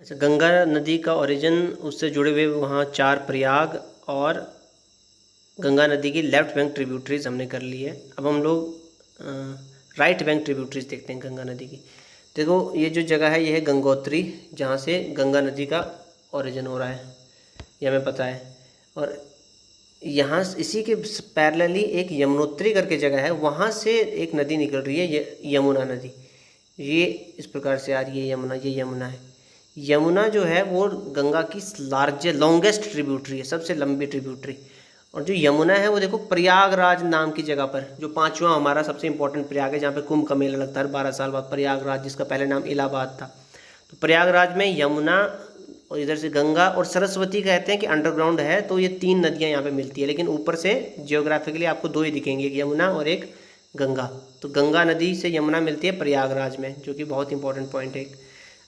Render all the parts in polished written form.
अच्छा, गंगा नदी का ओरिजिन उससे जुड़े हुए वहाँ 4 प्रयाग और गंगा नदी की लेफ्ट बैंक ट्रिब्यूटरीज हमने कर ली है। अब हम लोग राइट बैंक ट्रिब्यूटरीज देखते हैं गंगा नदी की। देखो ये जो जगह है ये है गंगोत्री, जहाँ से गंगा नदी का ओरिजिन हो रहा है, ये हमें पता है। और यहाँ इसी के पैरेलली एक यमुनोत्री करके जगह है, वहाँ से एक नदी निकल रही है, ये यमुना नदी। ये इस प्रकार से आ रही है यमुना, ये यमुना है। यमुना जो है वो गंगा की लॉन्गेस्ट ट्रिब्यूटरी है, सबसे लंबी ट्रिब्यूटरी। और जो यमुना है वो देखो प्रयागराज नाम की जगह पर, जो 5वां हमारा सबसे इंपॉर्टेंट प्रयाग है, जहाँ पे कुंभ का मेला लगता है 12 साल बाद, प्रयागराज, जिसका पहले नाम इलाहाबाद था। तो प्रयागराज में यमुना और इधर से गंगा और सरस्वती कहते हैं कि अंडरग्राउंड है, तो ये 3 नदियाँ यहाँ पे मिलती है। लेकिन ऊपर से जियोग्राफिकली आपको 2 ही दिखेंगी, एक यमुना और एक गंगा। तो गंगा नदी से यमुना मिलती है प्रयागराज में, जो कि बहुत इंपॉर्टेंट पॉइंट है।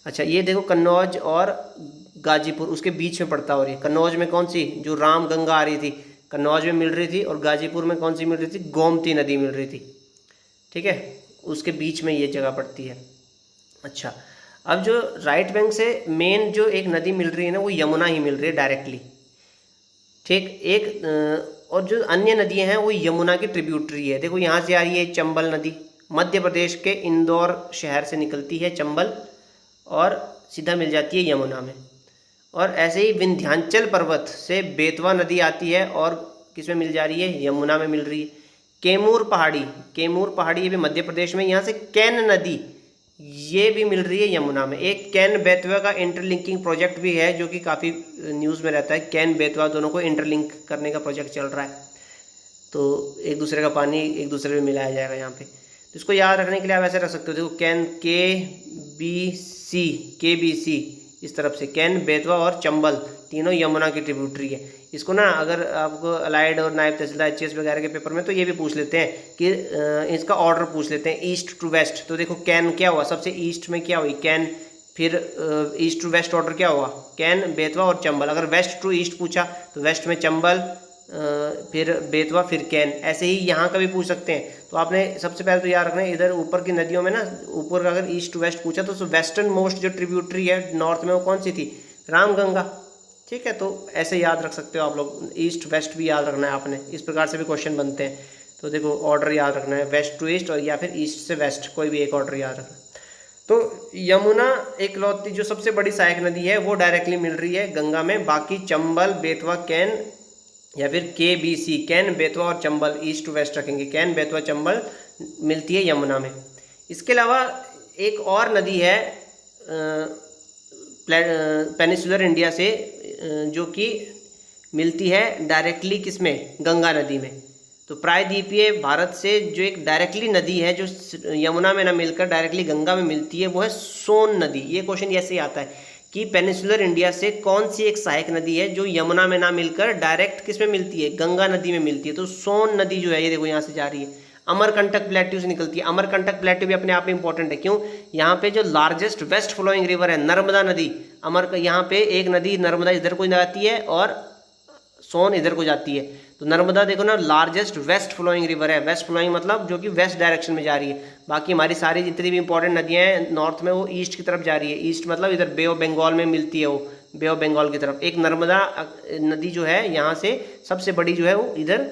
अच्छा ये देखो कन्नौज और गाजीपुर उसके बीच में पड़ता, और ये कन्नौज में कौन सी, जो राम गंगा आ रही थी कन्नौज में मिल रही थी, और गाजीपुर में कौन सी मिल रही थी, गोमती नदी मिल रही थी। ठीक है, उसके बीच में ये जगह पड़ती है। अच्छा अब जो राइट बैंक से मेन जो एक नदी मिल रही है ना, वो यमुना ही मिल रही है डायरेक्टली। ठीक, एक और जो अन्य नदियाँ हैं वो यमुना की ट्रिब्यूटरी है। देखो यहाँ से आ रही है चंबल नदी, मध्य प्रदेश के इंदौर शहर से निकलती है चंबल और सीधा मिल जाती है यमुना में। और ऐसे ही विंध्याचल पर्वत से बेतवा नदी आती है और किस में मिल जा रही है, यमुना में मिल रही है। कैमूर पहाड़ी ये भी मध्य प्रदेश में, यहाँ से कैन नदी ये भी मिल रही है यमुना में। एक कैन बेतवा का इंटरलिंकिंग प्रोजेक्ट भी है, जो कि काफ़ी न्यूज़ में रहता है। कैन बेतवा दोनों को इंटरलिंक करने का प्रोजेक्ट चल रहा है, तो एक दूसरे का पानी एक दूसरे में मिलाया जाएगा यहाँ पे। तो इसको याद रखने के लिए आप ऐसे रख सकते हो, देखो कैन KBC इस तरफ से, कैन बेतवा और चंबल तीनों यमुना की ट्रिब्यूटरी है। इसको ना अगर आपको अलाइड और नायब तहसीलदार HS वगैरह के पेपर में तो ये भी पूछ लेते हैं कि इसका ऑर्डर पूछ लेते हैं ईस्ट टू वेस्ट। तो देखो कैन क्या हुआ, सबसे ईस्ट में क्या हुई कैन, फिर ईस्ट टू वेस्ट ऑर्डर क्या हुआ, कैन बेतवा और चंबल। अगर वेस्ट टू ईस्ट पूछा तो वेस्ट में चंबल, फिर बेतवा, फिर कैन। ऐसे ही यहाँ का भी पूछ सकते हैं। तो आपने सबसे पहले तो याद रखना है, इधर ऊपर की नदियों में ना, ऊपर अगर ईस्ट टू वेस्ट पूछा तो वेस्टर्न मोस्ट जो ट्रिब्यूटरी है नॉर्थ में वो कौन सी थी, रामगंगा। ठीक है, तो ऐसे याद रख सकते हो आप लोग, ईस्ट वेस्ट भी याद रखना है आपने, इस प्रकार से भी क्वेश्चन बनते हैं। तो देखो ऑर्डर याद रखना है, वेस्ट टू ईस्ट और या फिर ईस्ट से वेस्ट, कोई भी एक ऑर्डर याद रखना। तो यमुना एक लौती जो सबसे बड़ी सहायक नदी है वो डायरेक्टली मिल रही है गंगा में। बाकी चंबल, बेतवा, कैन या फिर KBC, कैन बेतवा और चंबल, ईस्ट टू वेस्ट रखेंगे, कैन बेतवा चंबल मिलती है यमुना में। इसके अलावा एक और नदी है पेनिसुलर इंडिया से, जो कि मिलती है डायरेक्टली किसमें, गंगा नदी में। तो प्रायद्वीपीय भारत से जो एक डायरेक्टली नदी है जो यमुना में ना मिलकर डायरेक्टली गंगा में मिलती है, वो है सोन नदी। ये क्वेश्चन ऐसे ही आता है कि पेनिसुलर इंडिया से कौन सी एक सहायक नदी है जो यमुना में ना मिलकर डायरेक्ट किस में मिलती है, गंगा नदी में मिलती है। तो सोन नदी जो है ये देखो यहाँ से जा रही है, अमरकंटक प्लेट्यू से निकलती है। अमरकंटक प्लेट्यू भी अपने आप में इंपॉर्टेंट है, क्यों, यहाँ पे जो लार्जेस्ट वेस्ट फ्लोइंग रिवर है नर्मदा नदी, यहाँ पे एक नदी नर्मदा इधर को जाती है और सोन इधर को जाती है। तो नर्मदा देखो ना लार्जेस्ट वेस्ट फ्लोइंग रिवर है, वेस्ट फ्लोइंग मतलब जो कि वेस्ट डायरेक्शन में जा रही है। बाकी हमारी सारी जितनी भी इंपॉर्टेंट नदियाँ हैं नॉर्थ में वो ईस्ट की तरफ जा रही है। ईस्ट मतलब इधर बे ऑफ बंगाल में मिलती है, वो बे ऑफ बंगाल की तरफ। एक नर्मदा नदी जो है यहाँ से सबसे बड़ी जो है वो इधर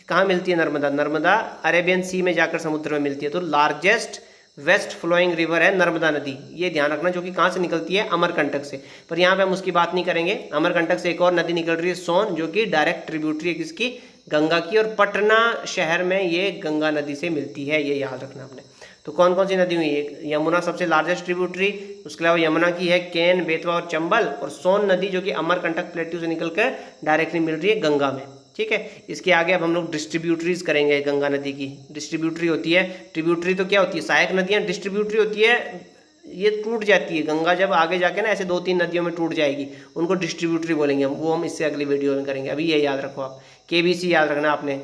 कहाँ मिलती है, नर्मदा अरेबियन सी में जाकर समुद्र में मिलती है। तो लार्जेस्ट वेस्ट फ्लोइंग रिवर है नर्मदा नदी, ये ध्यान रखना, जो कि कहाँ से निकलती है, अमरकंटक से। पर यहाँ पे हम उसकी बात नहीं करेंगे। अमरकंटक से एक और नदी निकल रही है सोन, जो कि डायरेक्ट ट्रिब्यूटरी है किसकी, गंगा की, और पटना शहर में ये गंगा नदी से मिलती है, ये याद रखना आपने। तो कौन कौन सी नदी हुई है, यमुना सबसे लार्जेस्ट ट्रिब्यूटरी, उसके अलावा यमुना की है कैन, बेतवा और चंबल, और सोन नदी जो कि अमरकंटक प्लेट्यू से निकलकर डायरेक्टली मिल रही है गंगा में। ठीक है, इसके आगे अब हम लोग डिस्ट्रीब्यूटरीज करेंगे गंगा नदी की। डिस्ट्रीब्यूटरी होती है, ट्रिब्यूटरी तो क्या होती है, सहायक नदियाँ, डिस्ट्रीब्यूटरी होती है ये टूट जाती है। गंगा जब आगे जाके ना ऐसे 2-3 नदियों में टूट जाएगी, उनको डिस्ट्रीब्यूटरी बोलेंगे हम, वो हम इससे अगली वीडियो में करेंगे। अभी ये याद रखो आप, KBC याद रखना आपने,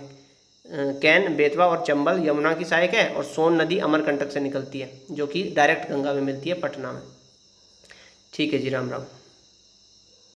कैन, बेतवा और चंबल यमुना की सहायक है, और सोन नदी अमरकंटक से निकलती है जो कि डायरेक्ट गंगा में मिलती है पटना में। ठीक है जी, राम राम।